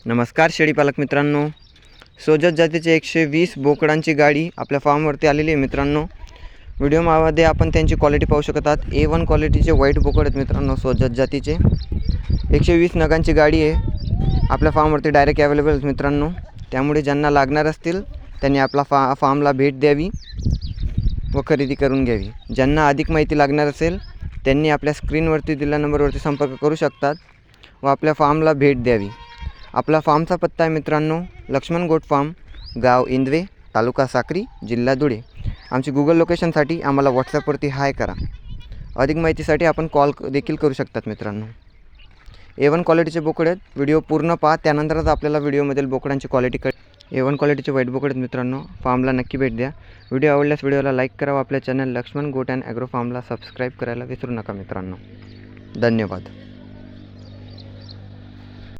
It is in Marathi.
नमस्कार शेळीपालक मित्रांनो, सोजत जातीचे 120 बोकडांची गाडी आपल्या फार्मवरती आलेली आहे मित्रांनो। व्हिडिओमध्ये आपण त्यांची क्वालिटी पाहू शकतात। A1 क्वालिटीचे व्हाईट बोकड आहेत मित्रांनो, सोजत जातीचे 120 नगांची गाडी आहे आपल्या फार्मवरती डायरेक्ट अवेलेबल आहेत मित्रांनो। त्यामुळे ज्यांना लागणार असतील त्यांनी आपला फार्मला भेट द्यावी व खरेदी करून घ्यावी। ज्यांना अधिक माहिती लागणार असेल त्यांनी आपल्या स्क्रीनवरती दिलेल्या नंबरवरती संपर्क करू शकतात व आपल्या फार्मला भेट द्यावी। आपला फार्मचा पत्ता आहे मित्रांनो, लक्ष्मण गोट फार्म, गाव इंदवे, तालुका साक्री, जिल्हा धुळे। आमची गूगल लोकेशनसाठी आम्हाला व्हॉट्सॲपवरती हाय करा। अधिक माहितीसाठी आपण कॉल देखील करू शकतात मित्रांनो। A1 क्वालिटीचे बोकड आहेत, व्हिडिओ पूर्ण पहा, त्यानंतरच आपल्याला व्हिडिओमधील बोकडांची क्वालिटी A1 क्वालिटीचे व्हाईट बोकड आहेत मित्रांनो। फार्मला नक्की भेट द्या। व्हिडिओ आवडल्यास व्हिडिओला लाईक करा व आपल्या चॅनल लक्ष्मण गोट अँड ॲग्रो फार्मला सबस्क्राईब करायला विसरू नका मित्रांनो। धन्यवाद।